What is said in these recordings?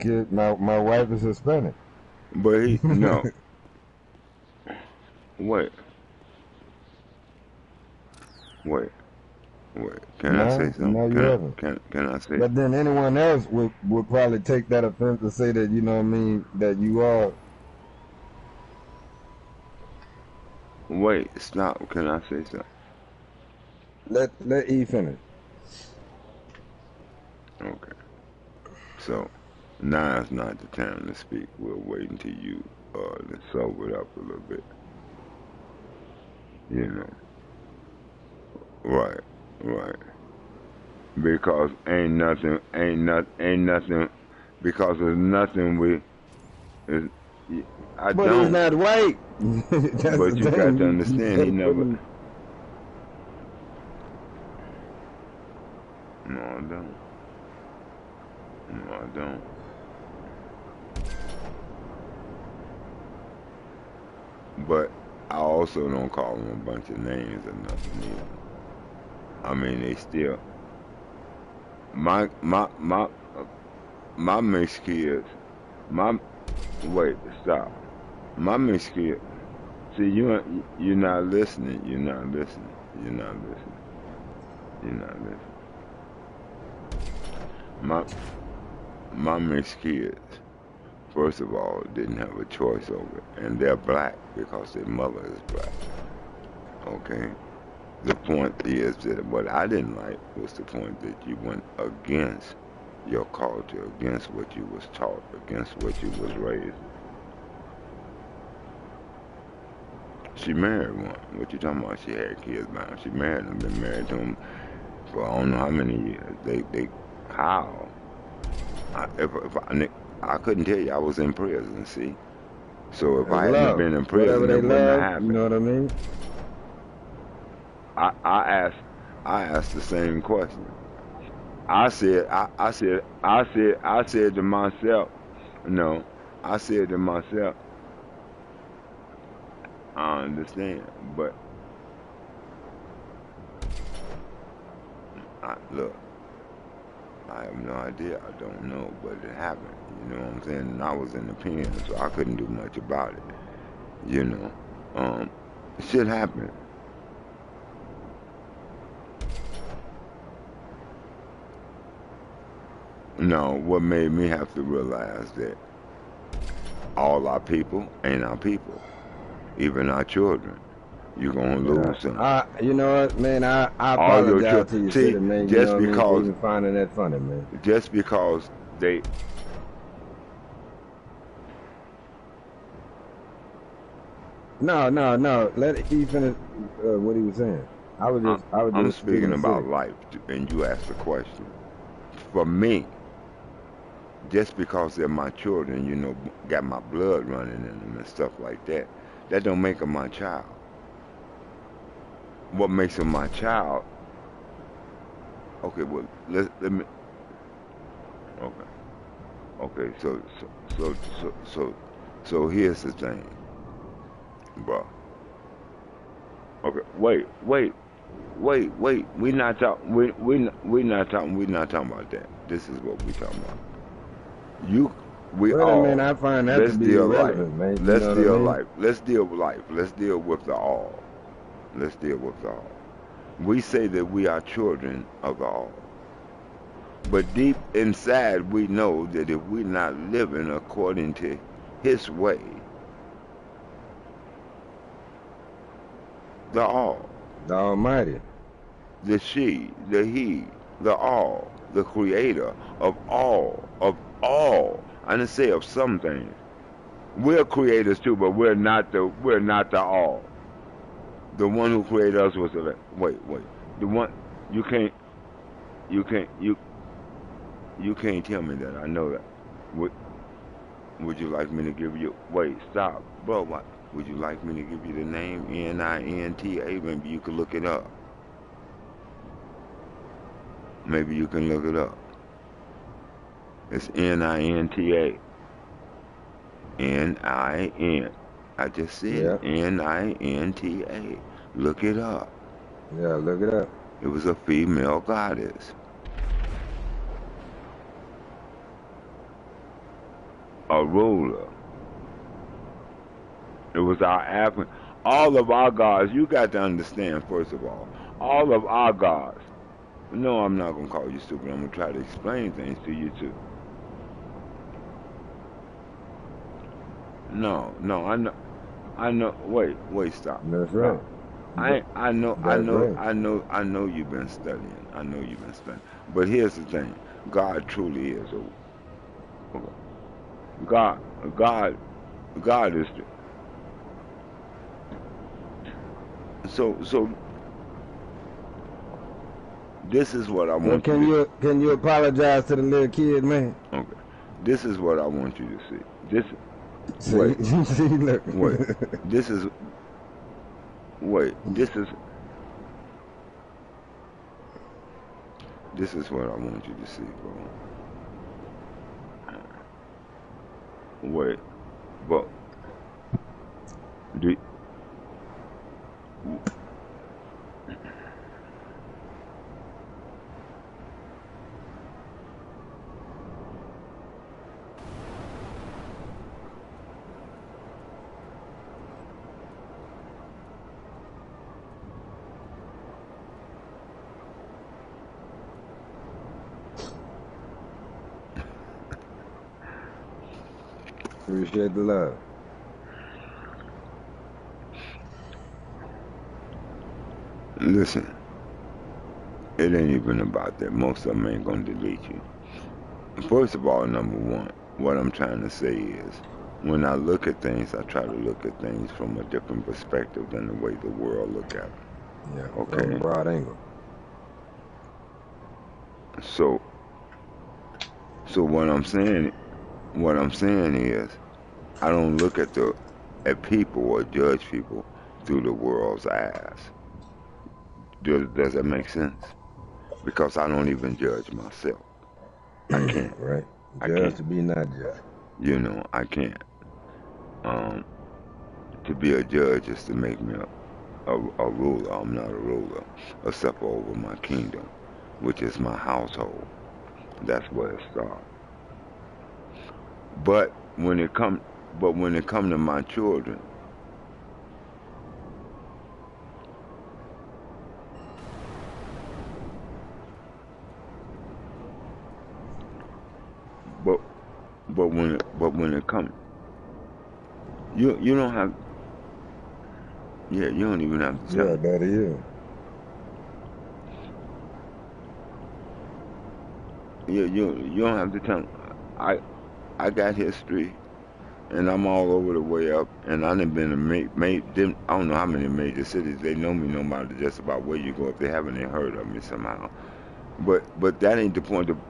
Kid, my wife is Hispanic. But he no. Wait, wait, wait. Can I say No, something? no, you haven't. Can I say? But then anyone else would probably take that offense to say that, you know what I mean, that you are. Wait, stop. Can I say something? Let E finish. Okay. So now is not the time to speak. We'll wait until you to sober it up a little bit. You know. Right. Right. Because ain't nothing. Because there's nothing we. Is, I But he's don't. not white. That's But the you got thing. to You understand, he gotta put never. him. No, I don't. No, I don't. But I also don't call them a bunch of names or nothing either. I mean, they still my my my my mixed kids. My wait, stop. My mixed kids. See, you're not listening. You're not listening. You're not listening. You're not listening. My my mixed kids. First of all, didn't have a choice over it, and they're black because their mother is black. Okay. The point is that what I didn't like was the point that you went against your culture, against what you was taught, against what you was raised. She married one. What you talking about? She had kids now. She married him. Been married to him for I don't know how many years. They how? I couldn't tell you. I was in prison. See, so if It's I hadn't have love. been in Whatever prison, they it wouldn't have love, you happened. know what I mean? I asked I asked the same question. I said to myself, no, I said to myself, I understand, but look, I have no idea. I don't know, but it happened. You know what I'm saying? And I was in the pen, so I couldn't do much about it. You know, um, shit happened. No, what made me have to realize that all our people ain't our people, even our children. You're gonna Yeah. lose some. You know what, man? I All your apologize children. to your See, city, man. You know just what I mean, for because even finding that funny, man. just because they No, no, no. Let E finish what he was saying. I was I'm just giving speaking the city. about life and you asked the question for me just because they're my children, got my blood running in them and stuff like that, that don't make them my child. What makes them my child? Okay, well, let me. Okay, okay, so here's the thing, bro. Okay, wait. We not talking about that. This is what we talking about. You, we Well, I mean, all. I find that to Let's be deal life. irrelevant, man. You Let's know what I deal mean? life. Let's deal with life. Let's deal with the all. Let's deal with the all. We say that we are children of the all, but deep inside we know that if we're not living according to His way, the all, The Almighty. the she, the he, the all, the creator of all. I didn't say of some things. We're creators too, but we're not the all. The one who created us was the wait. The one you can't you can't you can't tell me that. I know that. Would would you like me to give you wait, stop. Bro, what would you like me to give you the name Ninta? Maybe you can look it up. Maybe you can look it up. It's Ninta. Nin. I just said Yeah, it. Ninta. Look it up. yeah. Look it up. It was a female goddess. a ruler. It was our African. All of our gods, you got to understand, first of all of our gods. No, I'm not going to call you stupid. I'm going to try to explain things to you, too. No, I know. Wait, stop. That's right. I know, That's right. I know you've been studying. I know you've been studying. But here's the thing: God truly is a God. God, God is. So this is what I So want you to. can you apologize to the little kid, man? Okay, this is what I want you to see. This. See, Wait, see, look. wait. This is. Wait. This is what I want you to see, bro. Wait, but do Appreciate the love. listen. It ain't even about that. Most of them ain't gonna delete you. First of all, number one, what I'm trying to say is, when I look at things, I try to look at things from a different perspective than the way the world look at them. Yeah, from a Okay, broad angle. so so what I'm saying is, I don't look at people or judge people through the world's eyes. Does that make sense? Because I don't even judge myself. I can't. Right. I Judge can't. to be not judged. I can't. Um, to be a judge is to make me a ruler. I'm not a ruler, except for over my kingdom, which is my household. That's where it starts. But when it come to my children, but but when it come, you don't have, yeah, you don't even have to tell Yeah, them. that is. You don't have to tell them. I got history, and I'm all over the way up, and I done been to them. I don't know how many major cities. They know me no matter just about where you go if they haven't even heard of me somehow. But that ain't the point of.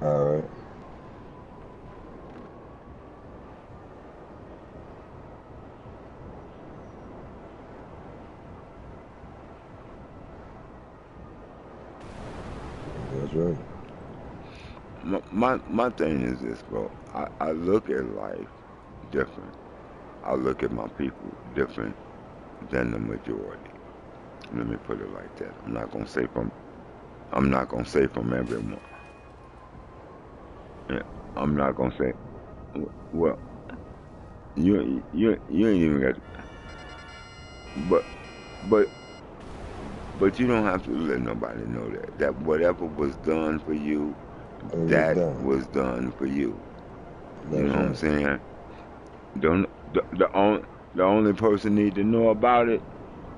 All right. That's right. My thing is this, bro. I look at life different. I look at my people different than the majority. Let me put it like that. I'm not gonna say from everyone. Yeah, I'm not gonna say. Well, you ain't even got. But but but you don't have to let nobody know that whatever was done for you, It was that done. was done for you. You That's know what I'm right. saying? Don't the only person need to know about it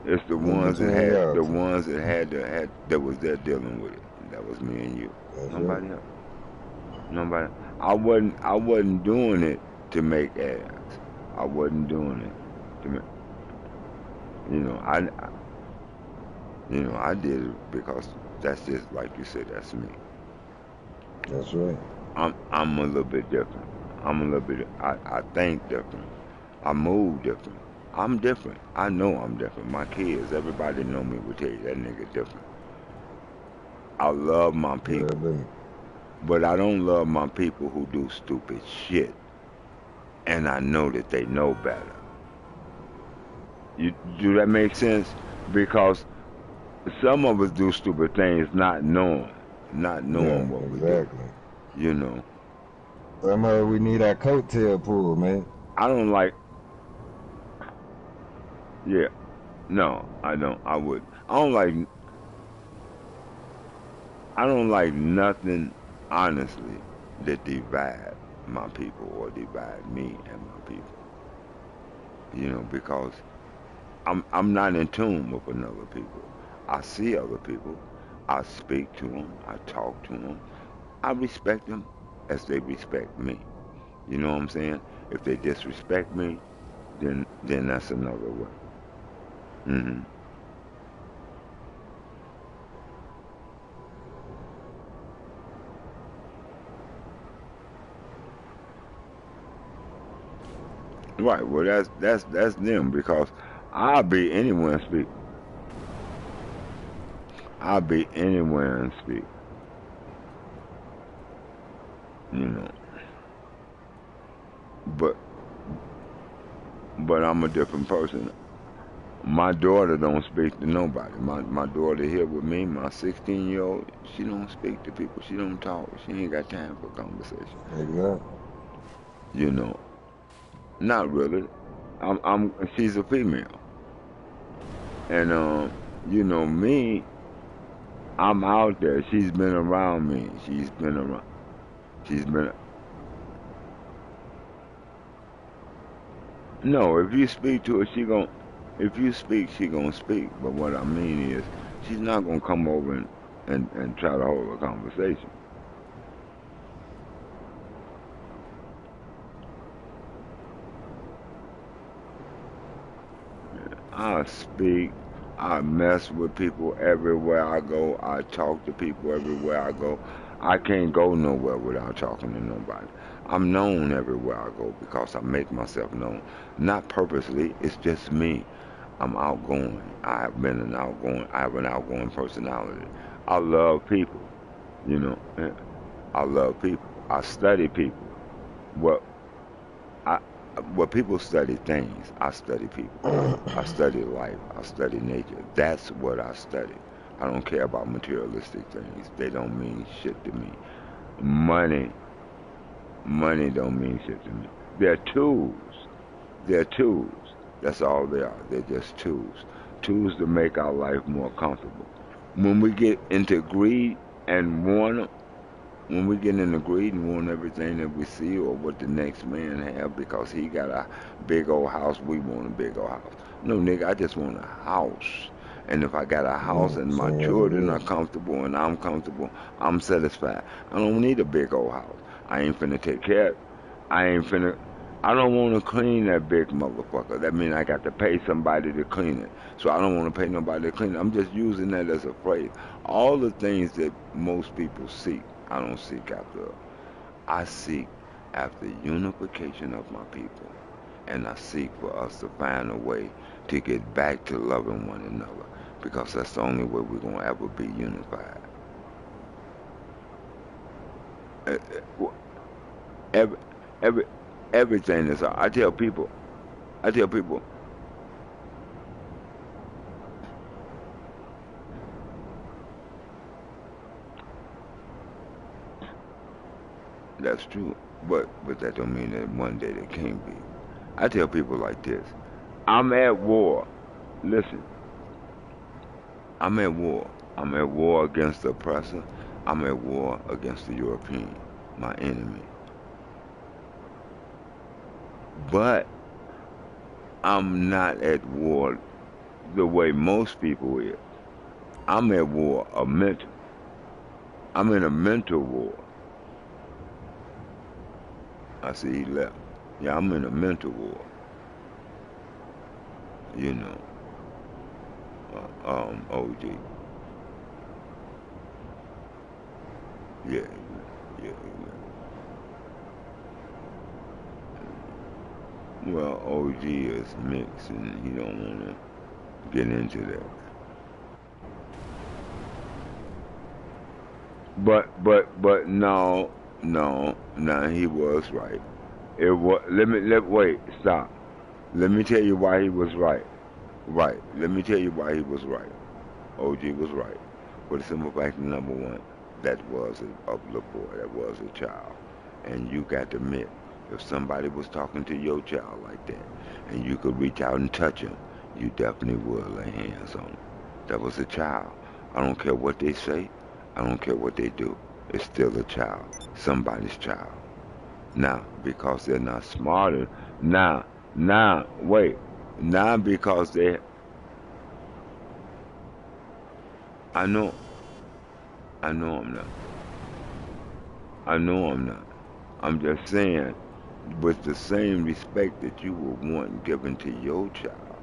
is It's between y'all the two. ones that had that was there dealing with it. That was me and you. That's right. Nobody else. Nobody. I wasn't doing it to make ads. I wasn't doing it to make. You know I I did it because that's just like you said. That's me. That's right. I'm a little bit different. I'm a little bit. I think different. I move different. I'm different. I know I'm different. My kids, everybody know me would tell you that nigga different. I love my Yeah, people, then. but I don't love my people who do stupid shit, and I know that they know better. You do that make sense? Because some of us do stupid things not Yeah, knowing what we do. exactly. You know, Some of we need our coattail pull, man. I don't like. Yeah, no, I don't. I would. I don't like. I don't like nothing, honestly, that divide my people or divide me and my people. Because I'm not in tune with another people. I see other people. I speak to them. I talk to them. I respect them as they respect me. You know what I'm saying? If they disrespect me, then that's another way. Hmm. Right. Well, that's them because I'll be anywhere and speak. I'll be anywhere and speak. You know, but but I'm a different person. My daughter don't speak to nobody. My daughter here with me, my 16-year-old, she don't speak to people. She don't talk. She ain't got time for conversation. Exactly. You know, not really. She's a female, and me, I'm out there. She's been around me. She's been around. She's been. No, if you speak to her, she gon' if you speak, she gonna speak. But what I mean is, she's not gonna come over and try to hold a conversation. I speak. I mess with people everywhere I go. I talk to people everywhere I go. I can't go nowhere without talking to nobody. I'm known everywhere I go because I make myself known. Not purposely, it's just me. I'm outgoing. I have an outgoing personality. I love people, you know. I love people. I study people. What I what people study things, I study people. I study life. I study nature. That's what I study. I don't care about materialistic things. They don't mean shit to me. Money, money don't mean shit to me. They're tools. They're tools. That's all they are. They're just tools. Tools to make our life more comfortable. When we get into greed and want when we get into greed and want everything that we see or what the next man have because he got a big old house, we want a big old house. No, nigga, I just want a house. And if I got a house Yeah, and my same as it children are is. comfortable and I'm comfortable, I'm satisfied. I don't need a big old house. I ain't finna take care. I ain't finna. I don't want to clean that big motherfucker. That means I got to pay somebody to clean it. So I don't want to pay nobody to clean it. I'm just using that as a phrase. All the things that most people seek, I don't seek after. I seek after unification of my people. And I seek for us to find a way to get back to loving one another. Because that's the only way we're going to ever be unified. Uh, uh, Every, every, everything is. I tell people, that's true. But that don't mean that one day they can't be. I tell people like this. I'm at war. Listen, I'm at war. I'm at war against the oppressor. I'm at war against the European, my enemy. But I'm not at war the way most people is. I'm at war a mental. I'm in a mental war. I see he left. Yeah, I'm in a mental war. You know, OG. Yeah, yeah, yeah. Well, OG is mixed, and he don't want to get into that. But no, no, no. He was right. It was. Wait. Stop. Let me tell you why he was right. Right. Let me tell you why he was right. OG was right. For the simple fact, number one, that was a little boy, that was a child. And you got to admit, if somebody was talking to your child like that, and you could reach out and touch him, you definitely would lay hands on him. That was a child. I don't care what they say. I don't care what they do. It's still a child. Somebody's child. Now, because they're not smarter, wait. Now because they, I know, I know I'm not. I know I'm not. I'm just saying, with the same respect that you would want given to your child,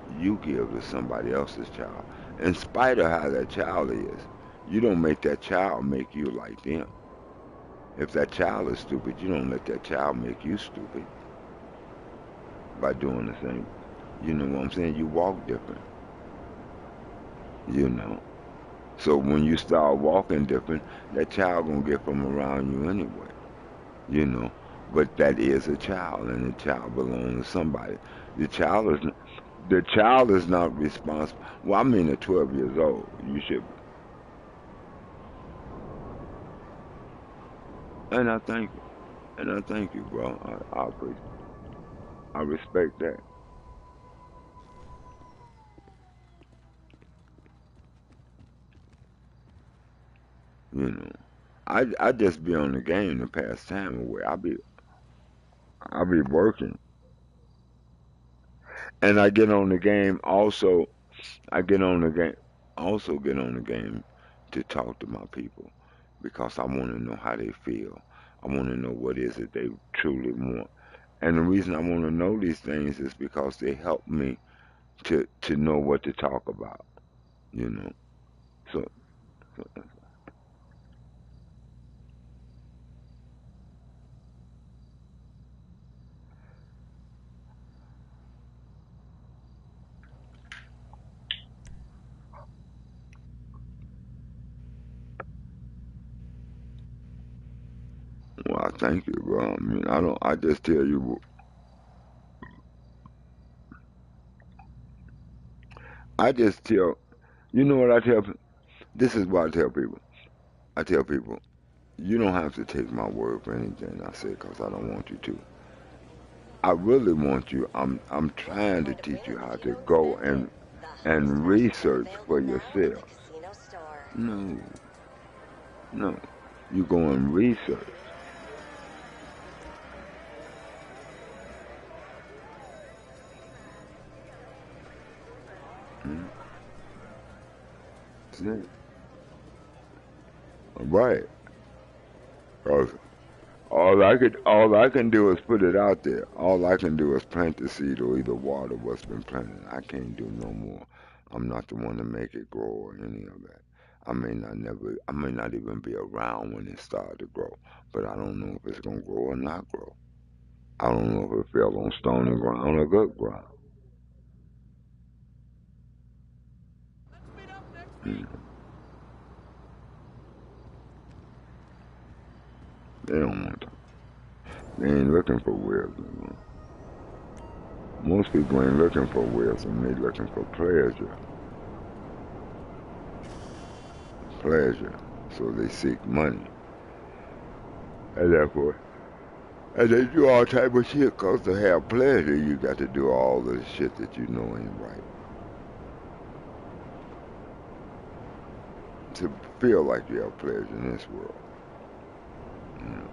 you give to somebody else's child. In spite of how that child is, you don't make that child make you like them. If that child is stupid, you don't let that child make you stupid by doing the same. You know what I'm saying? You walk different, you know. So when you start walking different, that child gonna get from around you anyway, you know. But that is a child, and the child belongs to somebody. The child is the child is not responsible. Well, I mean, at 12 years old, you should. And I thank you, and I thank you, bro. I appreciate, I respect that. You know, I just be on the game to pass time away. I be working, and I get on the game also. I get on the game, also get on the game to talk to my people because I want to know how they feel. I want to know what is it they truly want. And the reason I want to know these things is because they help me to know what to talk about, you know. So, so well, I thank you, bro. I mean, I don't. I just tell you. I just tell. You know what I tell? This is what I tell people. I tell people, you don't have to take my word for anything I say because I don't want you to. I really want you. I'm trying to teach you how to go and research for yourself. No, no. You go and research. Mm, that's it. Right. 'Cause all I can do is put it out there. All I can do is plant the seed or either water what's been planted. I can't do no more. I'm not the one to make it grow or any of that. I may not even be around when it started to grow, but I don't know if it's gonna grow or not grow. I don't know if it fell on stony ground or good ground. Mm. They don't want to. They ain't looking for wisdom. Most people ain't looking for wisdom. They looking for pleasure. Pleasure. So they seek money. And therefore, and they do all type of shit 'cause to have pleasure, you got to do all the shit that you know ain't right. To feel like you have pleasure in this world. You know,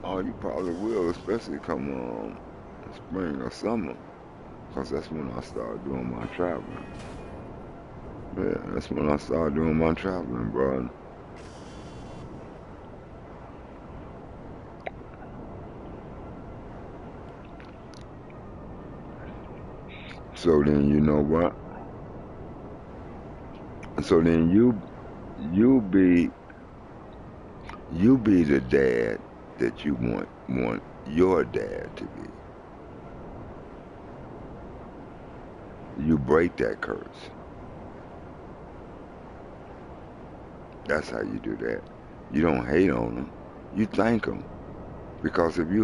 oh, you probably will, especially come spring or summer, 'cause that's when I start doing my traveling. Yeah, that's when I start doing my traveling, bro. So then you know what? So then you be you be the dad that you want your dad to be. You break that curse. That's how you do that. You don't hate on him. You thank him. Because if he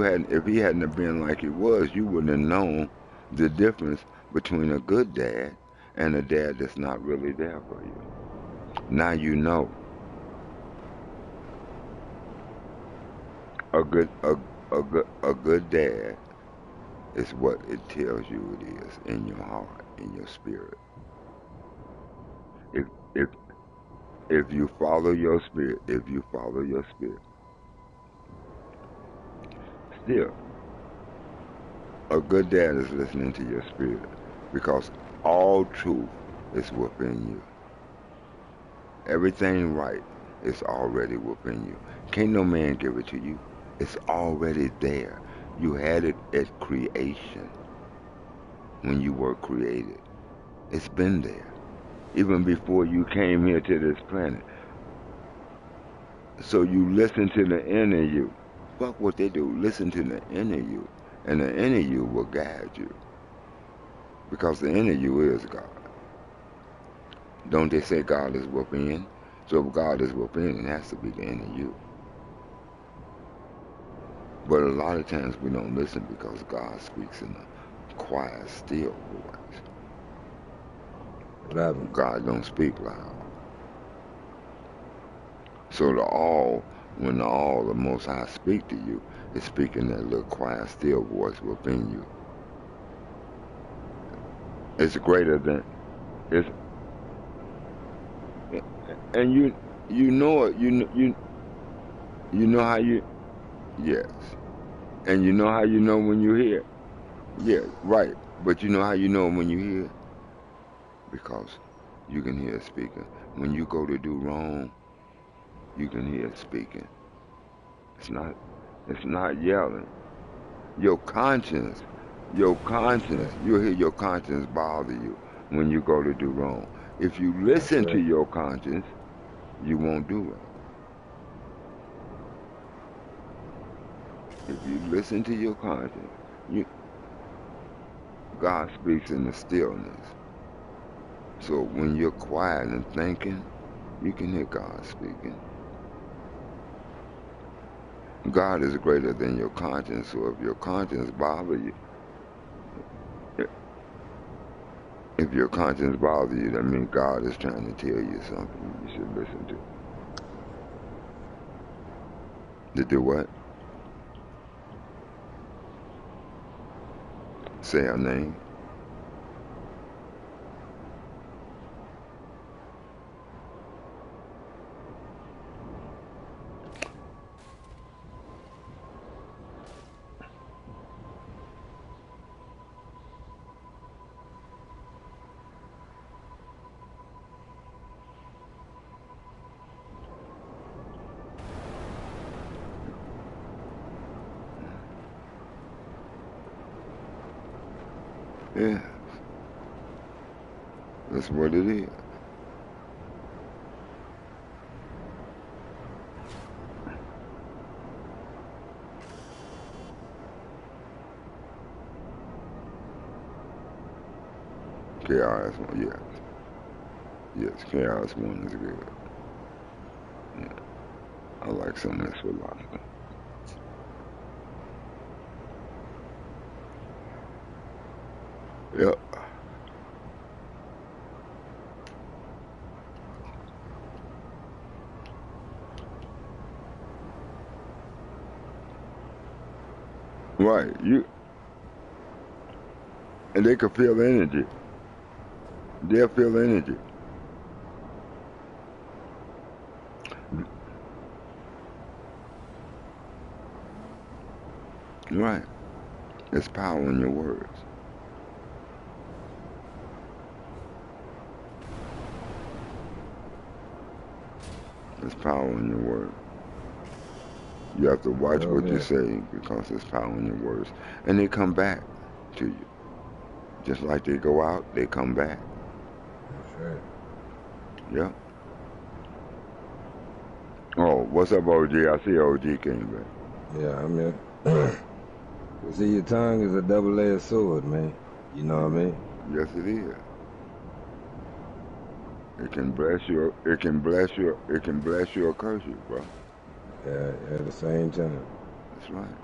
hadn't have been like he was, you wouldn't have known the difference between a good dad and a dad that's not really there for you. Now you know. A good dad is what it tells you it is in your heart, in your spirit. If if if you follow your spirit, still a good dad is listening to your spirit because all truth is within you. Everything right is already within you. Can't no man give it to you. It's already there. You had it at creation when you were created. It's been there. Even before you came here to this planet. So you listen to the inner you. Fuck what they do. Listen to the inner you. And the inner you will guide you. Because the inner you is God. Don't they say God is within? So if God is within, it has to be the inner you. But a lot of times we don't listen because God speaks in a quiet, still voice. God don't speak loud. So when the Most High speak to you, it's speaking that little quiet, still voice within you. It's greater than it's, and you know it. You know how you yes, and you know how you know when you hear. Yeah, right. But you know how you know when you hear? Because you can hear it speaking. When you go to do wrong, you can hear it speaking. It's not yelling. Your conscience, you'll hear your conscience bother you when you go to do wrong. If you listen to your conscience, you won't do wrong. If you listen to your conscience, God speaks in the stillness. So when you're quiet and thinking, you can hear God speaking. God is greater than your conscience, so if your conscience bothers you, that means God is trying to tell you something you should listen to. To do what? Say her name. Yeah. That's what it is. KRS-One, yes. Yes, KRS-One is good. Yeah. I like some of this philosophy. Yep. Right. And they can feel energy. They'll feel energy. Right. There's power in your words. There's power in your words. You have to watch what you say because there's power in your words. And they come back to you. Just like they go out, they come back. That's right. Yeah. Oh, what's up, OG? I see OG came back. Yeah, I mean, see, your tongue is a double-edged sword, man. You know what I mean? Yes, it is. It can bless you. It can bless you. It can bless you or curse you, bro. Yeah, at the same time. That's right.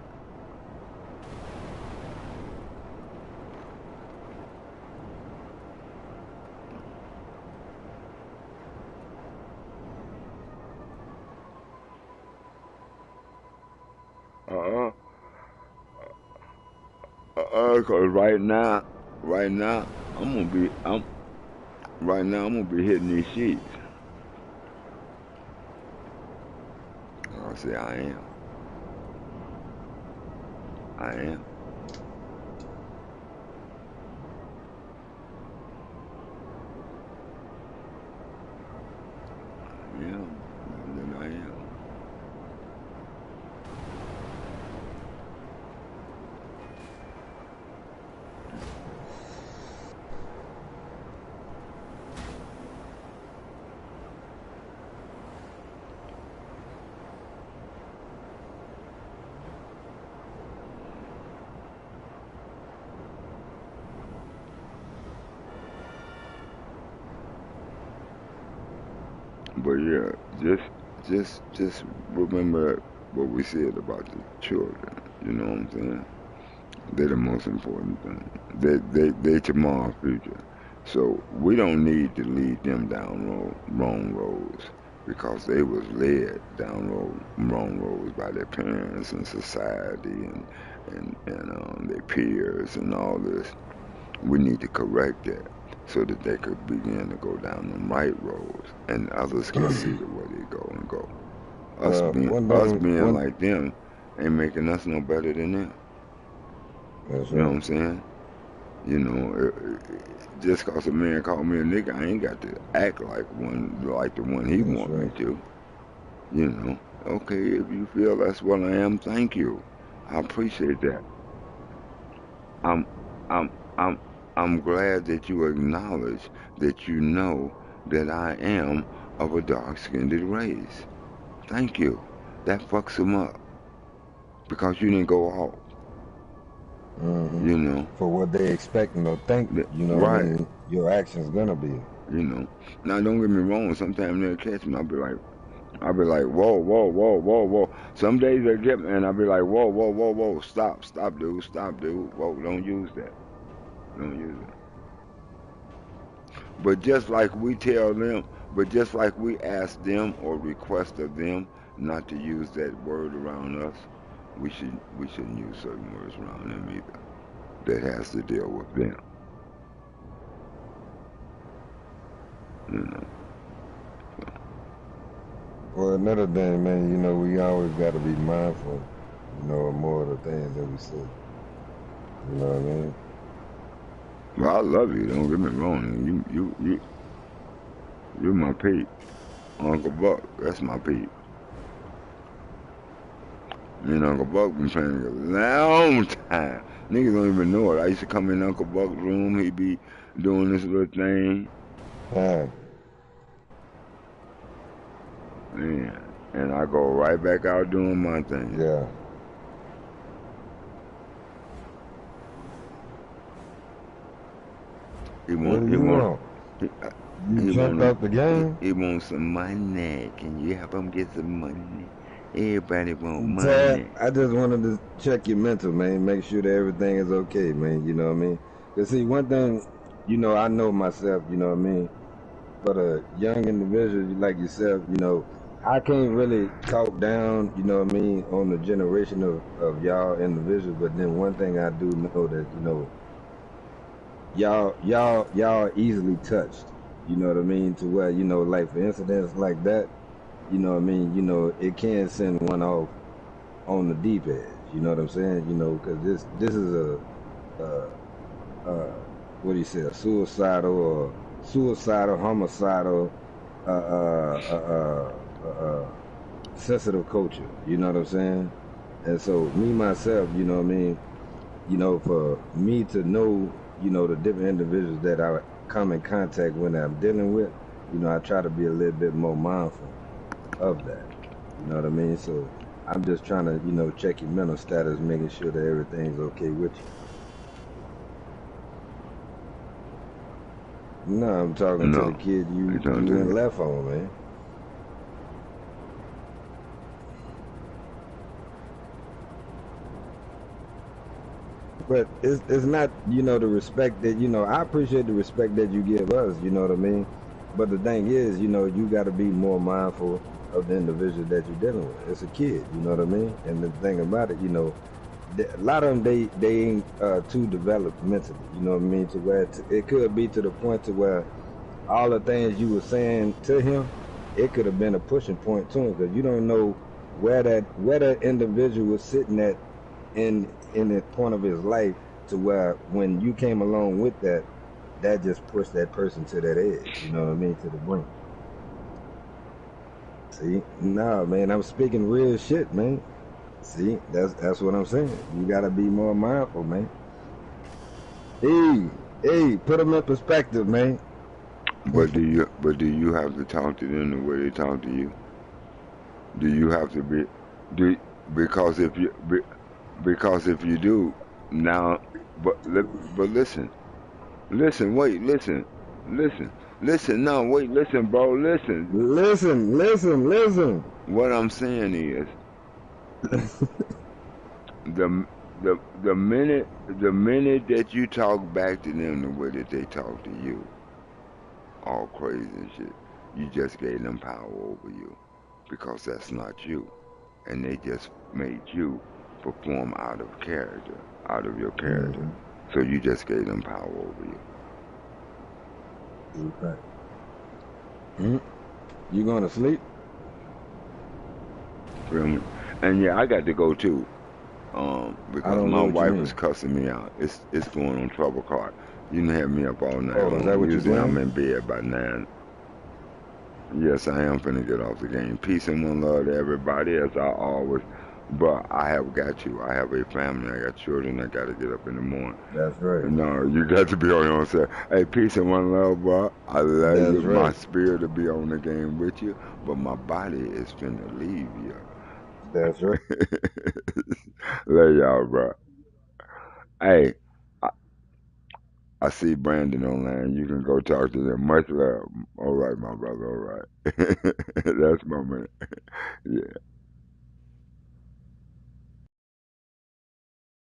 Uh-uh. Cause right now, I'm gonna be. Right now. I'm gonna be hitting these sheets. I say I am. I am. I am. And then I am. But yeah, just remember what we said about the children. You know what I'm saying? They're the most important thing. They tomorrow's future. So we don't need to lead them down wrong roads because they was led down wrong roads by their parents and society and their peers and all this. We need to correct that so that they could begin to go down the right roads and others can see the way they go and go. Well, one Us thing, being one like them ain't making us no better than them. that's You know what right. I'm saying? You know, just cause a man called me a nigga, I ain't got to act like the one he That's want me right. to. You know, okay, if you feel that's what I am, thank you. I appreciate that. I'm, I'm, I'm, I'm glad that you acknowledge that you know that I am of a dark-skinned race. Thank you. That fucks him up because you didn't go off. Hmm. You know, For what they expecting or think, you know what I right. mean, your actions gonna be. You know. Now, don't get me wrong. Sometimes they'll catch me. I'll be like, whoa, whoa, whoa, whoa, whoa. Some days they get me, and I'll be like, whoa, whoa, whoa, whoa, stop, dude, whoa, don't use that, don't use it. But just like we tell them, but just like we ask them or request of them not to use that word around us, we shouldn't use certain words around them either. That has to deal with them, you know. Well, another thing, man, you know, we always got to be mindful, you know, of more of the things that we say. You know what I mean? Well, I love you. Don't get me wrong. You're my peep, Uncle Buck. That's my peep. Me and Uncle Buck been playing a long time. Niggas don't even know it. I used to come in Uncle Buck's room. He'd be doing this little thing, Ah, man, and I go right back out doing my thing. yeah. He What want, do he you want, want? he, You he jumped want, out the game? he want some money. Can you help him get some money? Everybody want Tad, money. I just wanted to check your mental, man. Make sure that everything is okay, man. You know what I mean? Because, see, one thing, you know, I know myself, you know what I mean? But a young individual like yourself, you know, I can't really talk down, you know what I mean, on the generation of y'all individuals. But then one thing I do know that, you know, y'all easily touched, you know what I mean, to where, you know, like for incidents like that, you know what I mean, you know, it can send one off on the deep edge. You know what I'm saying? You know, because this is a what do you say, a suicidal, homicidal, uh, uh, uh, sensitive culture. You know what I'm saying? And so me myself, you know what I mean. You know, for me to know, you know, the different individuals that I come in contact when I'm dealing with, you know, I try to be a little bit more mindful of that. You know what I mean? So I'm just trying to, you know, check your mental status, making sure that everything's okay with you. No, I'm talking to the No, kid you you don't went do left on, man. But it's not, the respect that, I appreciate the respect that you give us, you know what I mean? But the thing is, you got to be more mindful of the individual that you're dealing with. It's a kid, you know what I mean? And the thing about it, a lot of them, they ain't too developed mentally, you know what I mean? To where it could be to the point to where all the things you were saying to him, it could have been a pushing point to him because you don't know where that individual was sitting at in the point of his life to where when you came along with that just pushed that person to that edge. You know what I mean? To the brink. See, nah, man, I'm speaking real shit, man. See, that's what I'm saying. You gotta be more mindful, man. Hey, hey, put them in perspective, man. but do you have to talk to them the way they talk to you? Do you have to do because because if you do now, but listen, no, wait, listen, bro, listen. Listen, listen, listen. What I'm saying is the minute that you talk back to them the way that they talk to you, all crazy and shit, you just gave them power over you because that's not you, and they just made you perform out of character, out of your character. Mm-hmm. So you just gave them power over you. Okay. Mm-hmm. You going to sleep? Feel me? And yeah, I got to go too. I Because don't my know what you wife mean. is cussing me out. It's going on 12 o'clock. You done have me up all night Oh, is that long. what you're Usually I'm saying? in bed by 9. Yes, I am finna get off the game. Peace and one love to everybody, as I always. But I have got you. I have a family. I got children. I got to get up in the morning. That's right. No, you got to be on your own side. Hey, peace and one love, bro. I love That's you. My right. spirit to be on the game with you, but my body is finna leave you. That's right. Love y'all, bro. Hey, I, I see Brandon online. You can go talk to them. Much love. All right, my brother. All right. That's my man. Yeah.